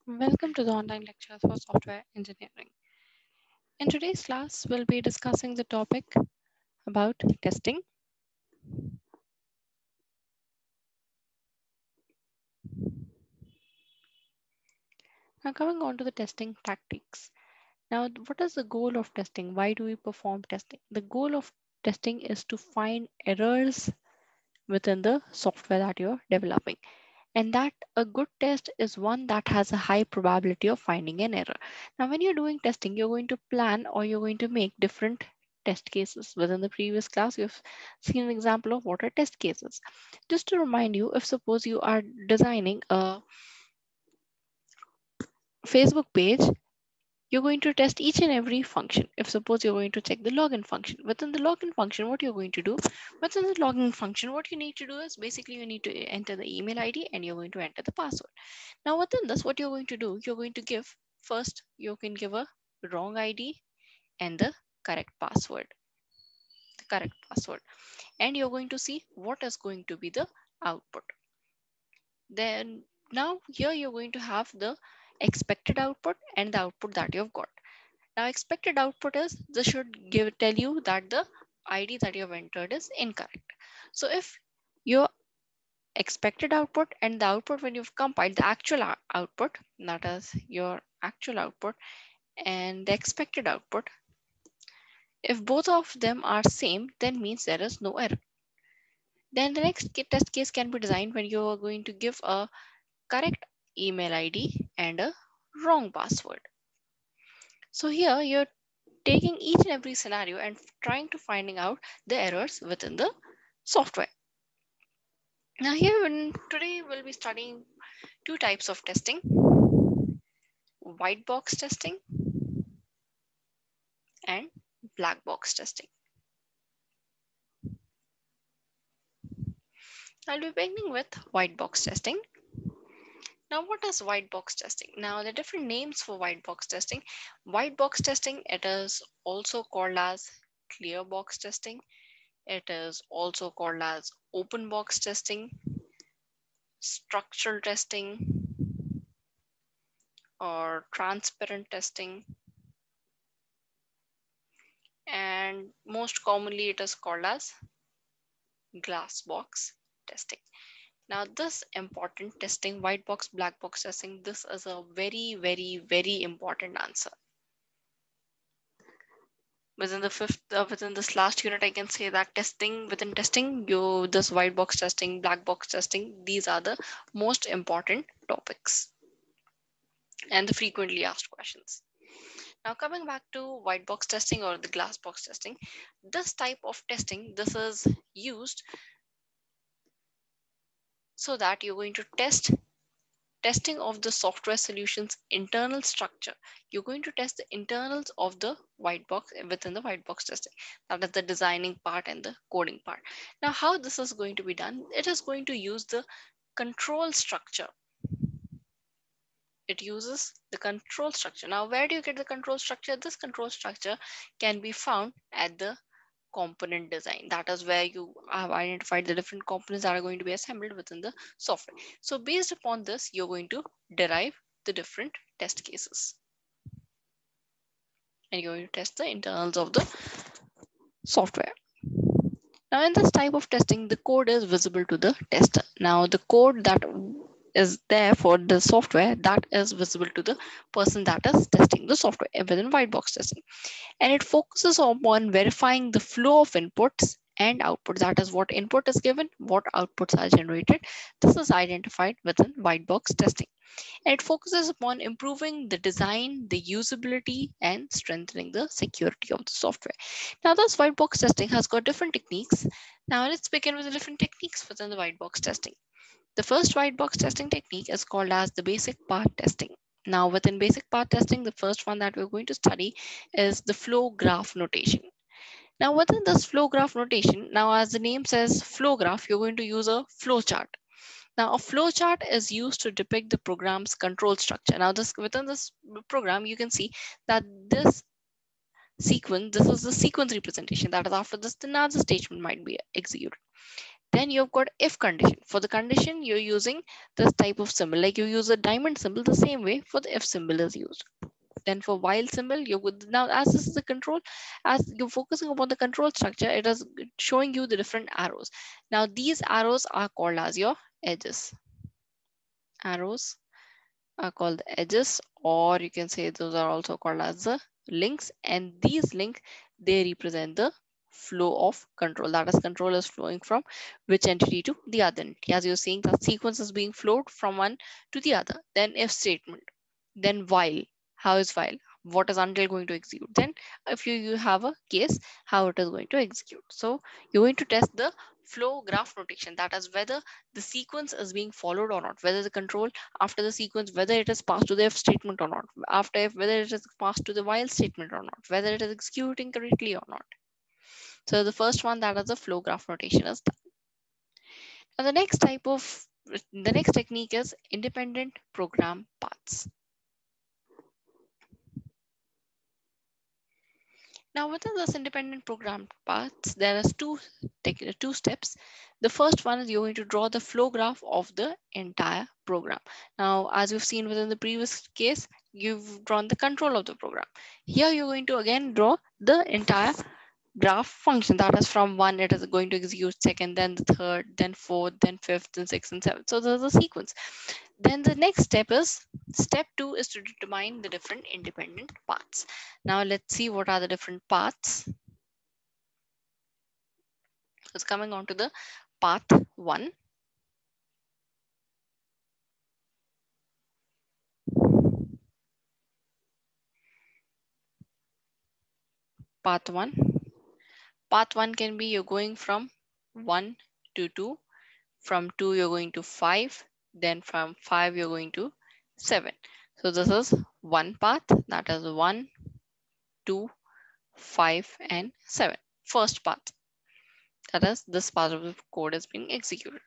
Welcome to the online lectures for software engineering. In today's class, we'll be discussing the topic about testing. Now, coming on to the testing tactics. Now, what is the goal of testing? Why do we perform testing? The goal of testing is to find errors within the software that you're developing. And that a good test is one that has a high probability of finding an error. Now, when you're doing testing, you're going to plan or you're going to make different test cases. Within the previous class, you've seen an example of what are test cases. Just to remind you, if suppose you are designing a Facebook page, you're going to test each and every function. If suppose you're going to check the login function, within the login function, what you're going to do, within the login function, what you need to do is basically you need to enter the email ID and you're going to enter the password. Now within this, what you're going to do, you're going to give first, you can give a wrong ID and the correct password, and you're going to see what is going to be the output. Then now here you're going to have the expected output and the output that you've got. Now expected output is this should tell you that the ID that you have entered is incorrect. So if your expected output and the output when you've compiled the actual output, that is your actual output and the expected output, if both of them are same, then means there is no error. Then the next test case can be designed when you are going to give a correct email ID and a wrong password. So here you're taking each and every scenario and trying to finding out the errors within the software. Now today we'll be studying two types of testing: white box testing and black box testing. I'll be beginning with white box testing. Now, what is white box testing? Now, there are different names for white box testing. White box testing, it is also called as clear box testing. It is also called as open box testing, structural testing, or transparent testing. And most commonly, it is called as glass box testing. Now, this important testing, white box, black box testing, this is a very, very, very important answer. Within this last unit, I can say that within testing, this white box testing, black box testing, these are the most important topics and the frequently asked questions. Now, coming back to white box testing or the glass box testing, this type of testing, this is used so that you're going to testing of the software solution's internal structure. You're going to test the internals of the white box within the white box testing. That is the designing part and the coding part. Now, how this is going to be done? It is going to use the control structure. It uses the control structure. Now, where do you get the control structure? This control structure can be found at the component design. That is where you have identified the different components that are going to be assembled within the software. So based upon this, you're going to derive the different test cases. And you're going to test the internals of the software. Now in this type of testing, the code is visible to the tester. Now the code that is there for the software, that is visible to the person that is testing the software within white box testing. And it focuses upon verifying the flow of inputs and outputs. That is what input is given, what outputs are generated. This is identified within white box testing. And it focuses upon improving the design, the usability, and strengthening the security of the software. Now, this white box testing has got different techniques. Now, let's begin with the different techniques within the white box testing. The first white box testing technique is called as the basic part testing. Now, within basic part testing, the first one that we're going to study is the flow graph notation. Now, within this flow graph notation, now as the name says flow graph, you're going to use a flow chart. Now, a flow chart is used to depict the program's control structure. Now, within this program, you can see that this is the sequence representation. That is, after this, the another statement might be executed. Then you've got if condition. For the condition, you're using this type of symbol, like you use a diamond symbol the same way for the if symbol is used. Then for while symbol, you would now, as this is the control, as you're focusing upon the control structure, it is showing you the different arrows. Now these arrows are called as your edges. Arrows are called the edges, or you can say those are also called as the links. And these links, they represent the flow of control. That is, control is flowing from which entity to the other entity. As you're seeing, the sequence is being flowed from one to the other. Then if statement, then while. How is while? What is until going to execute? Then if you have a case, how it is going to execute. So you're going to test the flow graph notation, that is whether the sequence is being followed or not, whether the control after the sequence, whether it is passed to the if statement or not, after if, whether it is passed to the while statement or not, whether it is executing correctly or not. So the first one, that is the flow graph notation, is done. Now the next technique is independent program paths. Now within this independent program paths, there is two steps. The first one is you're going to draw the flow graph of the entire program. Now, as you've seen within the previous case, you've drawn the control of the program. Here you're going to again draw the entire graph function, that is from one it is going to execute, second, then the third, then fourth, then fifth, then sixth and seventh. So there's a sequence. Then the next step is, step 2 is to determine the different independent paths. Now let's see what are the different paths. It's coming on to the path 1. Path 1. Path 1 can be you're going from 1 to 2. From 2 you're going to 5. Then from 5 you're going to 7. So this is one path, that is 1, 2, 5 and 7. First path. That is, this part of the code is being executed.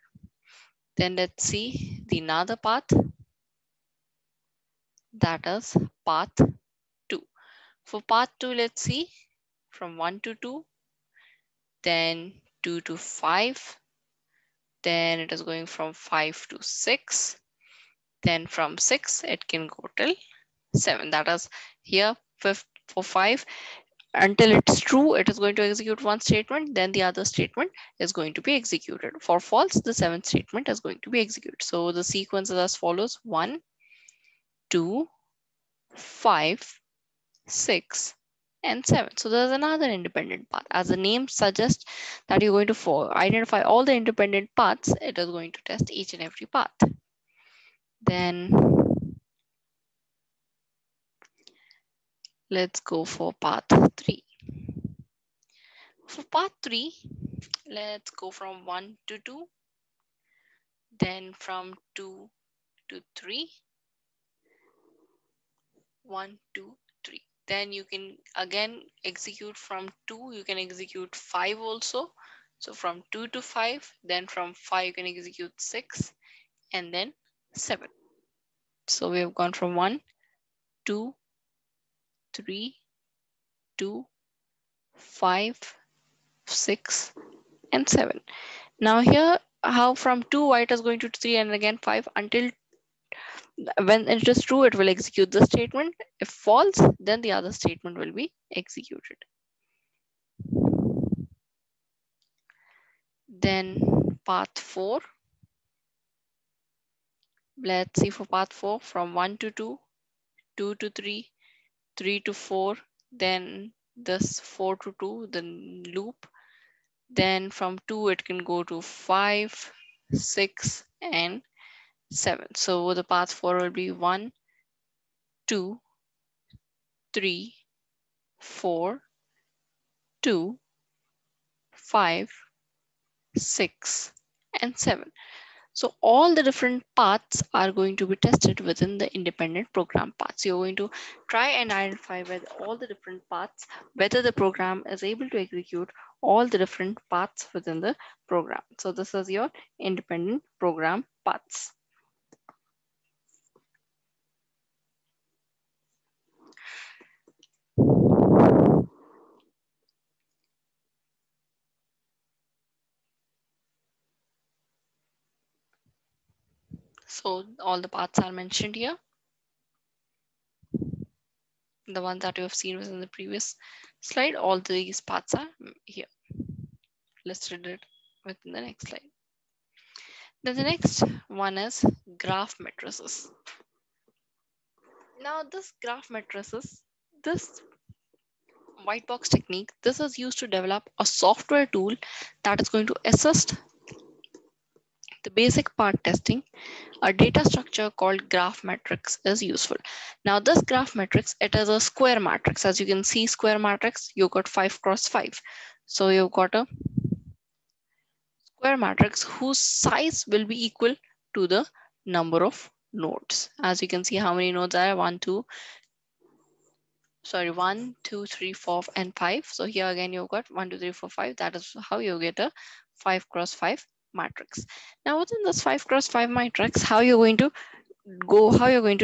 Then let's see the another path, that is path 2. For path 2, let's see from 1 to 2, then 2 to 5, then it is going from 5 to 6, then from 6 it can go till 7. That is, here for 5, until it's true, it is going to execute one statement, then the other statement is going to be executed. For false, the seventh statement is going to be executed. So the sequence is as follows: 1, 2, 5, 6, and 7. So there's another independent path. As the name suggests that you're going to identify all the independent paths, it is going to test each and every path. Then let's go for path 3. For path 3, let's go from 1 to 2, then from 2 to 3, 1, 2, 3. Then you can again execute from 2, you can execute 5 also. So from 2 to 5, then from 5 you can execute 6 and then 7. So we have gone from 1, 2, 3, 2, 5, 6 and 7. Now here, how from 2 it is going to 3 and again 5, until when it is true, it will execute the statement. If false, then the other statement will be executed. Then path 4. Let's see for path 4, from 1 to 2, 2 to 3, 3 to 4, then this 4 to 2, then loop. Then from 2, it can go to 5, 6, and 7. So the path 4 will be 1, 2, 3, 4, 2, 5, 6, and 7. So all the different paths are going to be tested within the independent program paths. You're going to try and identify whether all the different paths, whether the program is able to execute all the different paths within the program. So this is your independent program paths. So all the paths are mentioned here. The ones that you have seen within the previous slide, all these paths are here listed it within the next slide. Then the next one is graph matrices. Now this graph matrices, this white box technique, this is used to develop a software tool that is going to assist the basic part testing. A data structure called graph matrix is useful. Now this graph matrix, it is a square matrix. As you can see, square matrix, you got 5 cross 5. So you've got a square matrix whose size will be equal to the number of nodes. As you can see, how many nodes are 1, 2, 3, 4, and 5. So here again, you've got 1, 2, 3, 4, 5. That is how you get a 5 cross 5 matrix. Now within this 5 cross 5 matrix, how you're going to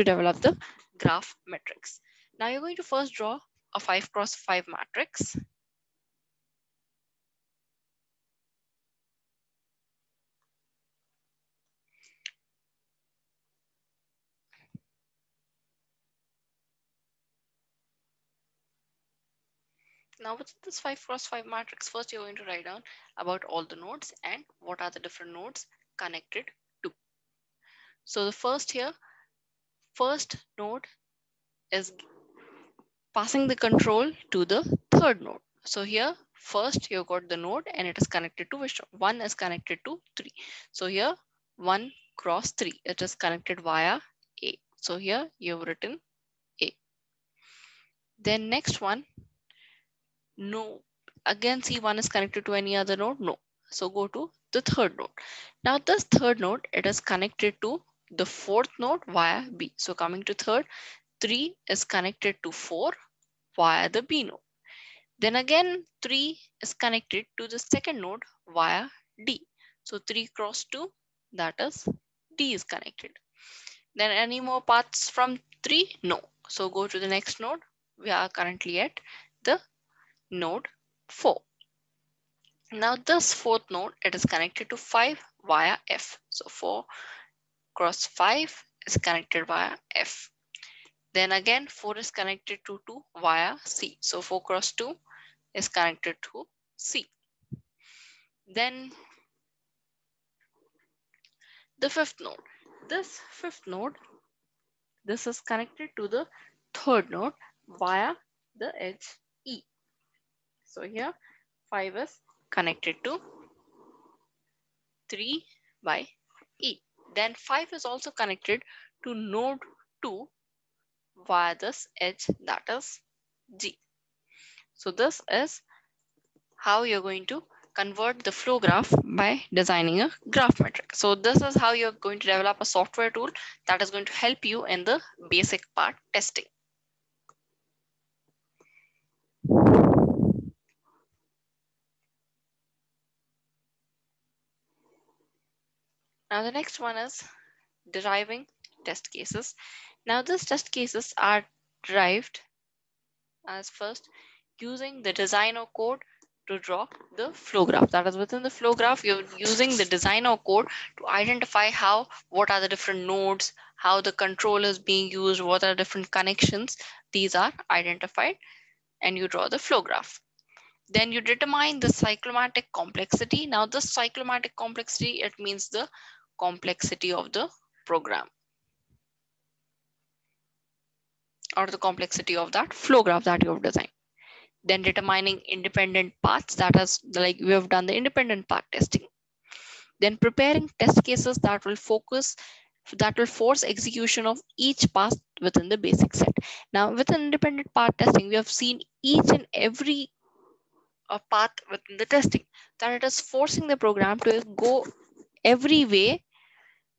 develop the graph matrix. Now you're going to first draw a 5 cross 5 matrix. Now with this 5 cross 5 matrix, first you're going to write down about all the nodes and what are the different nodes connected to. So the first node is passing the control to the third node. So here first you got the node and it is connected to which node? 1 is connected to 3. So here 1 cross 3, it is connected via A. So here you've written A. Then next one, no. Again, C1 is connected to any other node? No. So go to the third node. Now this third node, it is connected to the fourth node via B. So coming to third, 3 is connected to 4 via the B node. Then again, 3 is connected to the second node via D. So 3 cross 2, that is D is connected. Then any more paths from 3? No. So go to the next node. We are currently at the node 4. Now this fourth node, it is connected to 5 via F. So 4 cross 5 is connected via F. Then again 4 is connected to 2 via C. So 4 cross 2 is connected to C. Then the fifth node. This fifth node, this is connected to the third node via the edge E. So here 5 is connected to 3 by E. Then 5 is also connected to node 2 via this edge, that is G. So this is how you're going to convert the flow graph by designing a graph matrix. So this is how you're going to develop a software tool that is going to help you in the basic part testing. Now the next one is deriving test cases. Now these test cases are derived as first using the designer code to draw the flow graph. That is within the flow graph, you're using the designer code to identify what are the different nodes, how the control is being used, what are different connections. These are identified and you draw the flow graph. Then you determine the cyclomatic complexity. Now this cyclomatic complexity, it means the complexity of the program or the complexity of that flow graph that you have designed. Then determining independent paths, that is like we have done the independent path testing. Then preparing test cases that will force execution of each path within the basic set. Now with independent path testing, we have seen each and every path within the testing, that it is forcing the program to go every way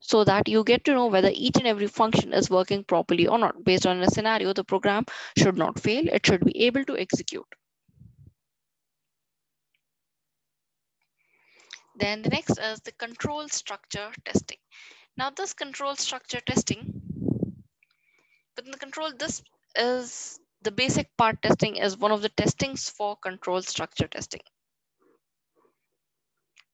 so that you get to know whether each and every function is working properly or not. Based on a scenario, the program should not fail, it should be able to execute. Then the next is the control structure testing. Now this control structure testing, within the control, this is the basic part testing is one of the testings for control structure testing.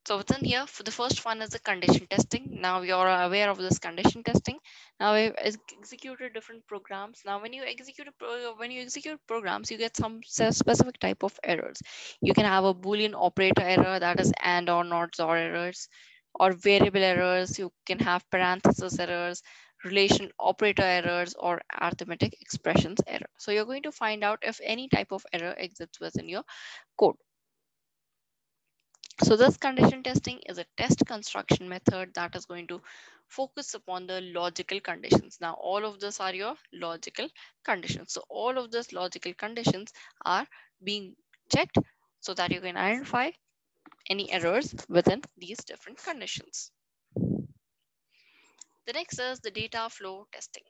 So within here, for the first one is the condition testing. Now you're aware of this condition testing. Now we've executed different programs. Now when you execute when you execute programs, you get some specific type of errors. You can have a Boolean operator error, that is and or not or errors, or variable errors. You can have parenthesis errors, relation operator errors, or arithmetic expressions error. So you're going to find out if any type of error exists within your code. So this condition testing is a test construction method that is going to focus upon the logical conditions. Now all of this are your logical conditions. So all of these logical conditions are being checked so that you can identify any errors within these different conditions. The next is the data flow testing.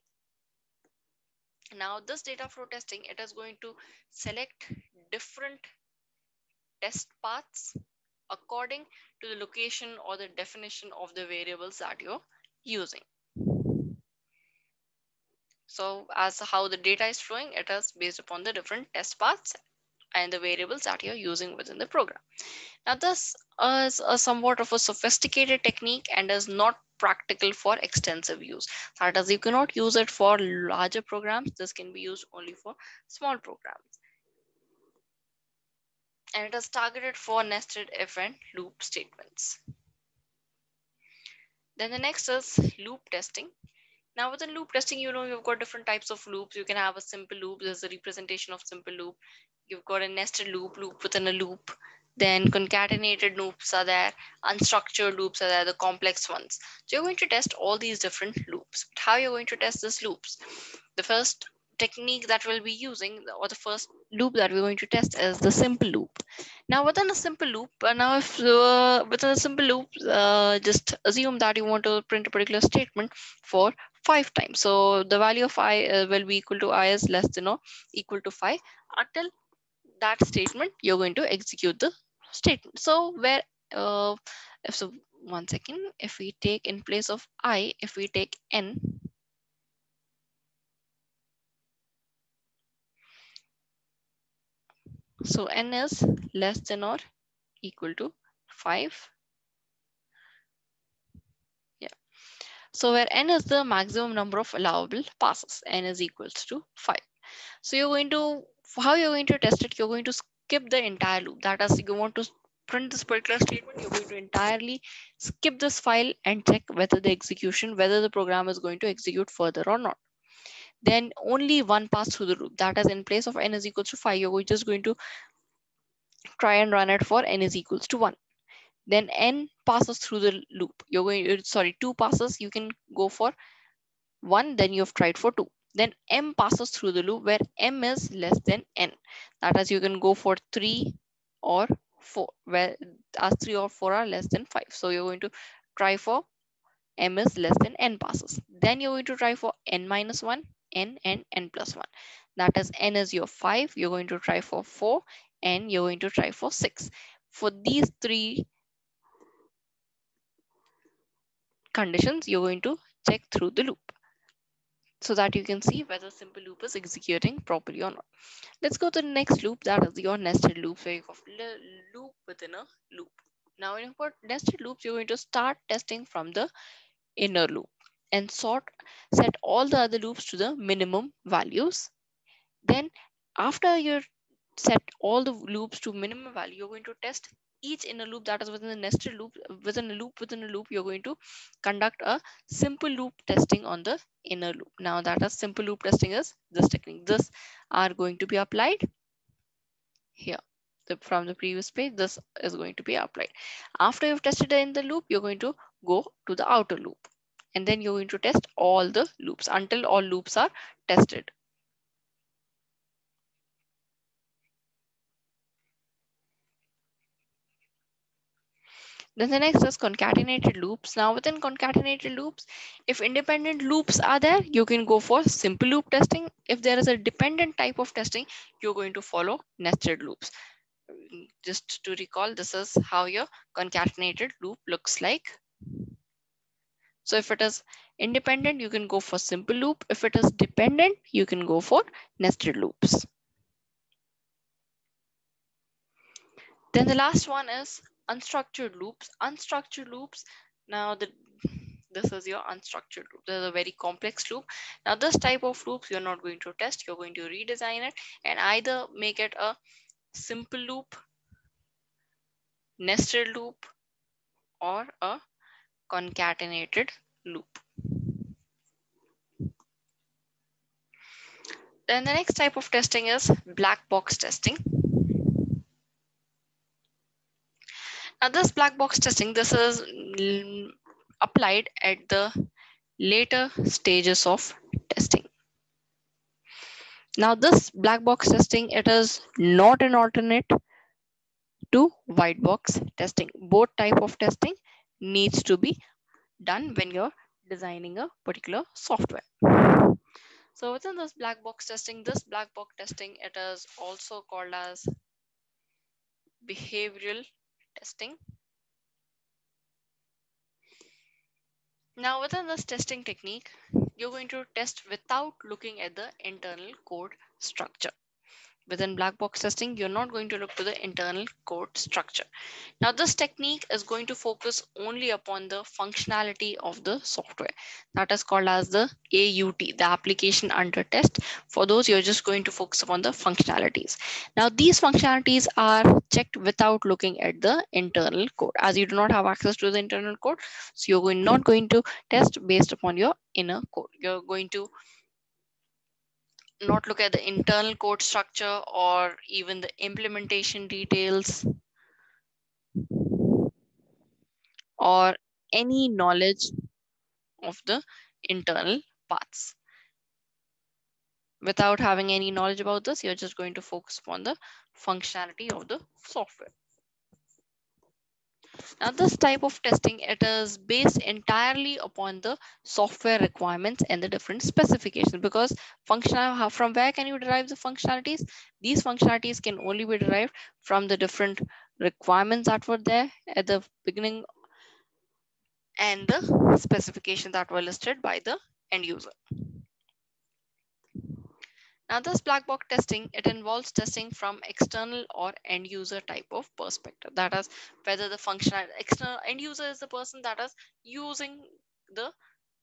Now this data flow testing, it is going to select different test paths according to the location or the definition of the variables that you're using. So as how the data is flowing, it is based upon the different test paths and the variables that you're using within the program. Now this is a somewhat of a sophisticated technique and is not practical for extensive use. That is, you cannot use it for larger programs. This can be used only for small programs. And it is targeted for nested if and loop statements. Then the next is loop testing. Now within loop testing, you've got different types of loops. You can have a simple loop. There's a representation of simple loop. You've got a nested loop, loop within a loop. Then concatenated loops are there. Unstructured loops are there, the complex ones. So you're going to test all these different loops. But how you're going to test these loops? The first technique that we'll be using, or the first loop that we're going to test, is the simple loop. Now within a simple loop, now if within a simple loop, just assume that you want to print a particular statement for 5 times. So the value of I will be equal to I is less than or equal to 5. Until that statement, you're going to execute the statement. So where if so, one second, if we take in place of I, if we take n, so n is less than or equal to 5. Yeah. So where n is the maximum number of allowable passes, n is equals to 5. So you're going to, how you're going to test it, you're going to skip the entire loop. That is, you want to print this particular statement, you're going to entirely skip this file and check whether whether the program is going to execute further or not. Then only one pass through the loop. That is, in place of n is equals to 5, you're just going to try and run it for n is equals to 1. Then n passes through the loop. You're going, sorry, 2 passes, you can go for 1, then you've tried for 2. Then m passes through the loop where m is less than n. That is, you can go for 3 or 4, where as 3 or 4 are less than 5. So you're going to try for m is less than n passes. Then you're going to try for n minus 1, n, and n plus 1. That is, n is your 5, you're going to try for 4, and you're going to try for 6. For these 3 conditions, you're going to check through the loop so that you can see whether simple loop is executing properly or not. Let's go to the next loop, that is your nested loop. So you have loop within a loop. Now when you've got nested loops, you're going to start testing from the inner loop and set all the other loops to the minimum values. Then after you set all the loops to minimum value, you're going to test each inner loop that is within the nested loop. Within a loop, you're going to conduct a simple loop testing on the inner loop. Now that is simple loop testing is this technique. This are going to be applied here. From the previous page, this is going to be applied. After you've tested in the loop, you're going to go to the outer loop. And then you're going to test all the loops until all loops are tested. Then the next is concatenated loops. Now within concatenated loops, if independent loops are there, you can go for simple loop testing. If there is a dependent type of testing, you're going to follow nested loops. Just to recall, this is how your concatenated loop looks like. So if it is independent, you can go for simple loop. If it is dependent, you can go for nested loops. Then the last one is unstructured loops. Unstructured loops. Now this is your unstructured loop. This is a very complex loop. Now this type of loops you're not going to test. You're going to redesign it and either make it a simple loop, nested loop, or a concatenated loop. Then the next type of testing is black box testing. Now this black box testing, this is applied at the later stages of testing. Now this black box testing, it is not an alternate to white box testing. Both type of testing needs to be done when you're designing a particular software. So within this black box testing, it is also called as behavioral testing. Now within this testing technique, you're going to test without looking at the internal code structure. Within black box testing, you're not going to look to the internal code structure. Now this technique is going to focus only upon the functionality of the software. That is called as the AUT, the application under test. For those, you're just going to focus upon the functionalities. Now these functionalities are checked without looking at the internal code, as you do not have access to the internal code. So you're not going to test based upon your inner code. You're going to not look at the internal code structure or even the implementation details or any knowledge of the internal paths. Without having any knowledge about this, you're just going to focus upon the functionality of the software. Now this type of testing, it is based entirely upon the software requirements and the different specifications, because functional, from where can you derive the functionalities? These functionalities can only be derived from the different requirements that were there at the beginning and the specifications that were listed by the end user. Now this black box testing, it involves testing from external or end user type of perspective. That is whether the functional external end user is the person that is using the,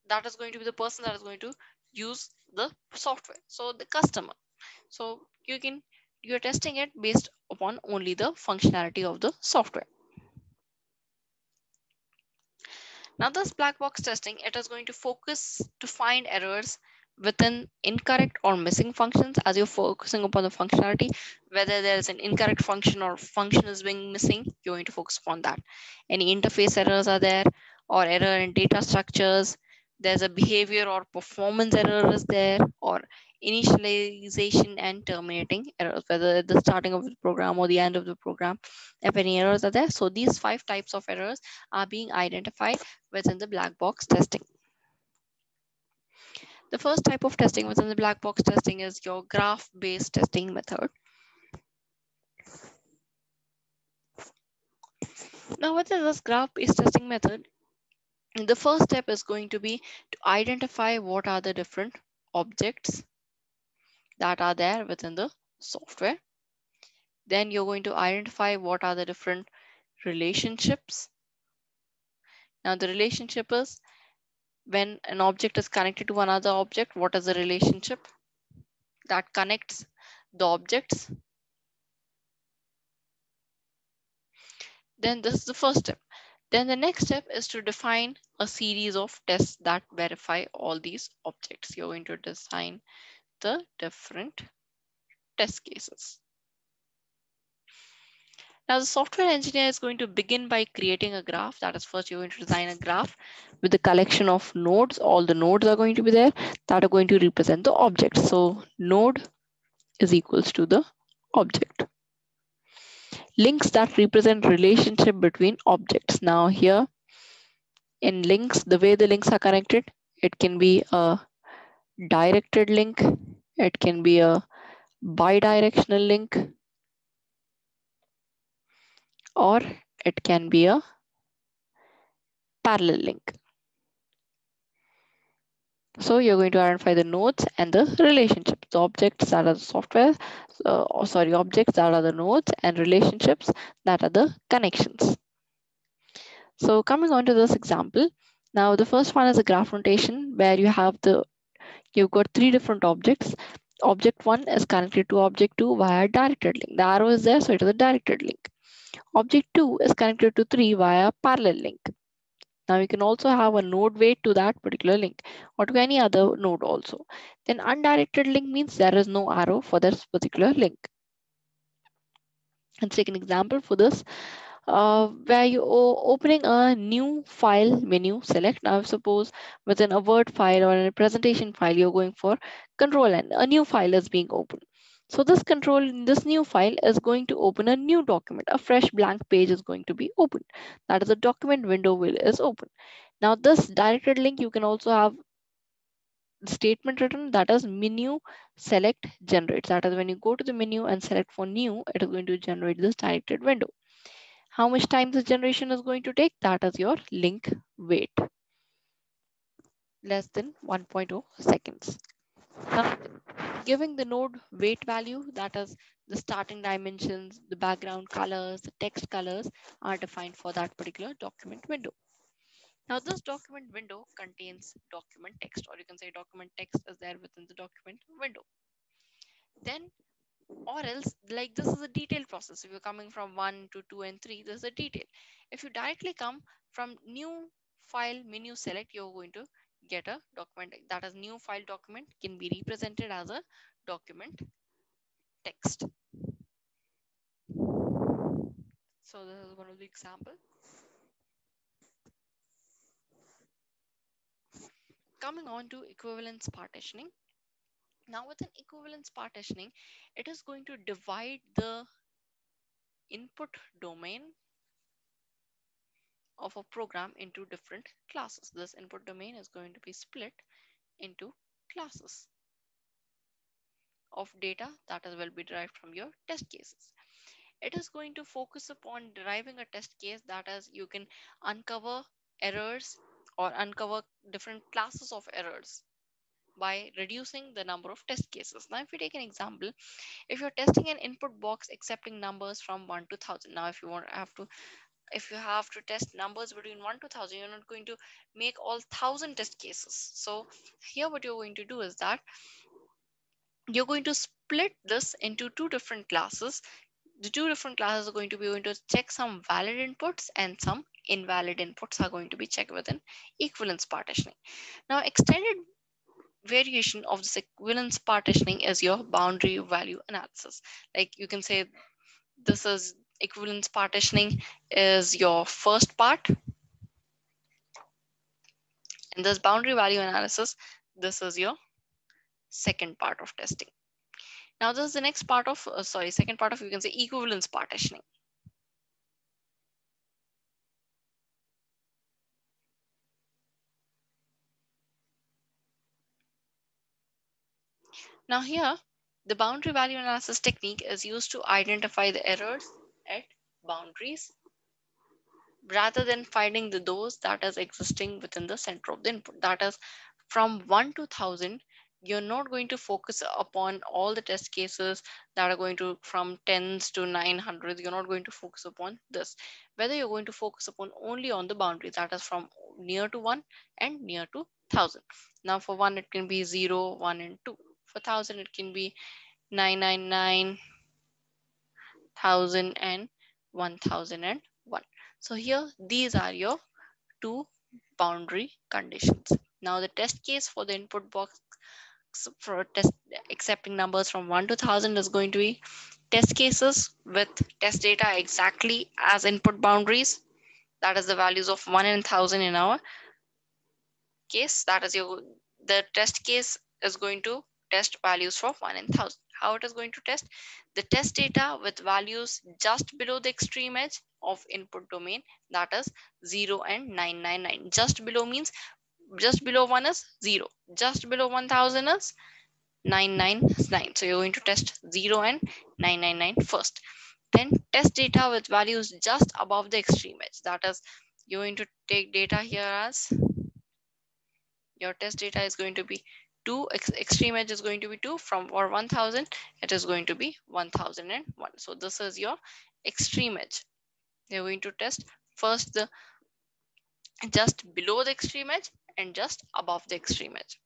that is going to be the person that is going to use the software. So the customer. So you're testing it based upon only the functionality of the software. Now this black box testing, it is going to focus to find errors within incorrect or missing functions. As you're focusing upon the functionality, whether there is an incorrect function or function is being missing, you're going to focus upon that. Any interface errors are there, or error in data structures, there's a behavior or performance error is there, or initialization and terminating errors, whether at the starting of the program or the end of the program, if any errors are there. So these 5 types of errors are being identified within the black box testing. The first type of testing within the black box testing is your graph-based testing method. Now, within this graph-based testing method, the first step is going to be to identify what are the different objects that are there within the software. Then you're going to identify what are the different relationships. Now, the relationship is when an object is connected to another object, what is the relationship that connects the objects? Then this is the first step. Then the next step is to define a series of tests that verify all these objects. You're going to design the different test cases. Now the software engineer is going to begin by creating a graph. That is, first you're going to design a graph with a collection of nodes. All the nodes are going to be there that are going to represent the object. So node is equals to the object. Links that represent relationship between objects. Now here in links, the way the links are connected, it can be a directed link, it can be a bidirectional link, or it can be a parallel link. So you're going to identify the nodes and the relationships. The objects that are the software, objects that are the nodes, and relationships that are the connections. So coming on to this example, now the first one is a graph notation where you've got three different objects. Object 1 is connected to object 2 via directed link. The arrow is there, so it is a directed link. Object 2 is connected to 3 via parallel link. Now you can also have a node weight to that particular link or to any other node also. Then undirected link means there is no arrow for this particular link. Let's take an example for this. Where you opening a new file menu, select. Now suppose within a Word file or in a presentation file, you're going for control and a new file is being opened. So this new file is going to open a new document. A fresh blank page is going to be opened. That is a document window is open. Now this directed link, you can also have the statement written that is menu select generates. That is when you go to the menu and select for new, it is going to generate this directed window. How much time this generation is going to take? That is your link weight, less than 1.0 seconds. Now, giving the node weight value, that is the starting dimensions, the background colors, the text colors are defined for that particular document window. Now, this document window contains document text, or you can say document text is there within the document window. Then or else like this is a detailed process. If you're coming from 1 to 2 and 3, this is a detail. If you directly come from new file menu select, you're going to get a document. That is new file document can be represented as a document text. So this is one of the example. Coming on to equivalence partitioning. Now with an equivalence partitioning, it is going to divide the input domain of a program into different classes. This input domain is going to be split into classes of data that is will be derived from your test cases. It is going to focus upon deriving a test case that is you can uncover errors or uncover different classes of errors by reducing the number of test cases. Now, if we take an example, if you're testing an input box accepting numbers from 1 to 1000, now if you have to test numbers between 1 to 1000, you're not going to make all 1000 test cases. So here what you're going to do is that you're going to split this into two different classes. The two different classes are going to check some valid inputs and some invalid inputs are going to be checked within equivalence partitioning. Now, extended variation of this equivalence partitioning is your boundary value analysis. Like you can say this is equivalence partitioning is your first part, and this boundary value analysis, this is your second part of testing. Now this is the next part of, second part of, you can say, equivalence partitioning. Now here, the boundary value analysis technique is used to identify the errors at boundaries rather than finding those that is existing within the center of the input. That is from 1 to 1000, you're not going to focus upon all the test cases that are going to from tens to 900. You're not going to focus upon this. Whether you're going to focus upon only on the boundary that is from near to 1 and near to 1000. Now for 1, it can be 0, 1 and 2. For 1000, it can be 999, 1000 and 1001. So here, these are your two boundary conditions. Now the test case for the input box for test accepting numbers from 1 to 1000 is going to be test cases with test data exactly as input boundaries. That is the values of 1 and 1000 in our case. That is the test case is going to test values for 1 and 1000. How it is going to test? The test data with values just below the extreme edge of input domain, that is 0 and 999. Just below means just below 1 is 0. Just below 1000 is 999. So you're going to test 0 and 999 first. Then test data with values just above the extreme edge. That is, you're going to take data here as your test data is going to be 2, extreme edge is going to be 2, from or 1000 it is going to be 1001. So this is your extreme edge. You're going to test first the just below the extreme edge and just above the extreme edge.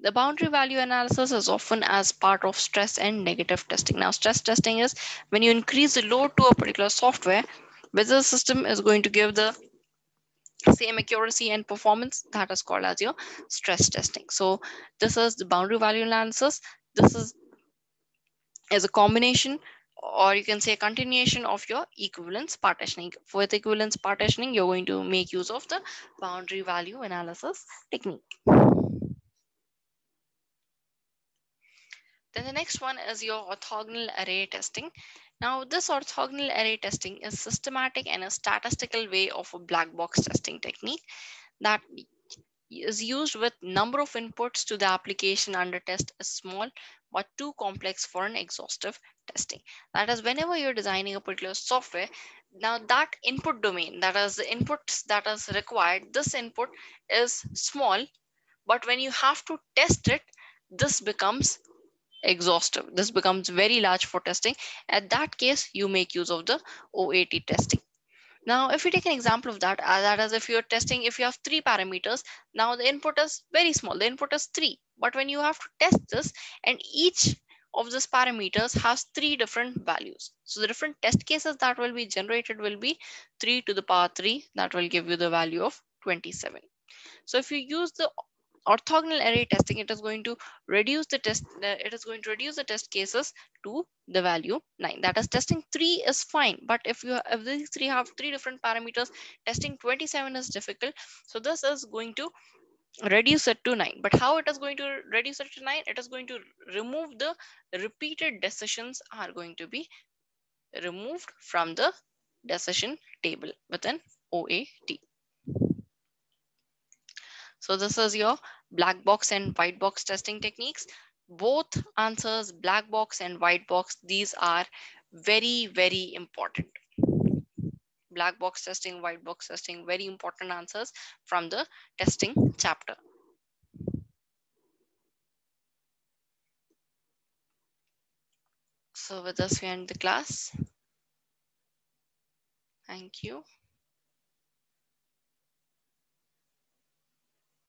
The boundary value analysis is often as part of stress and negative testing. Now, stress testing is when you increase the load to a particular software, whether the system is going to give the same accuracy and performance. That is called as your stress testing. So this is the boundary value analysis. This is a combination, or you can say a continuation of your equivalence partitioning. For the equivalence partitioning, you're going to make use of the boundary value analysis technique. Then the next one is your orthogonal array testing. Now, this orthogonal array testing is systematic and a statistical way of a black box testing technique that is used with number of inputs to the application under test is small but too complex for an exhaustive testing. That is, whenever you're designing a particular software, now that input domain, that is the inputs that is required, this input is small, but when you have to test it, this becomes exhaustive. This becomes very large for testing. At that case, you make use of the OAT testing. Now, if you take an example of that, that is if you're testing, if you have three parameters, now the input is very small, the input is three. But when you have to test this, and each of these parameters has three different values. So the different test cases that will be generated will be 3 to the power 3, that will give you the value of 27. So if you use the orthogonal array testing, it is going to reduce the test cases to the value 9. That is, testing 3 is fine, but if these three have three different parameters, testing 27 is difficult. So this is going to reduce it to 9. But how it is going to reduce it to 9? It is going to remove the repeated decisions are going to be removed from the decision table within OAT. So this is your black box and white box testing techniques. Both answers, black box and white box, these are very, very important. Black box testing, white box testing, very important answers from the testing chapter. So with this, we end the class. Thank you.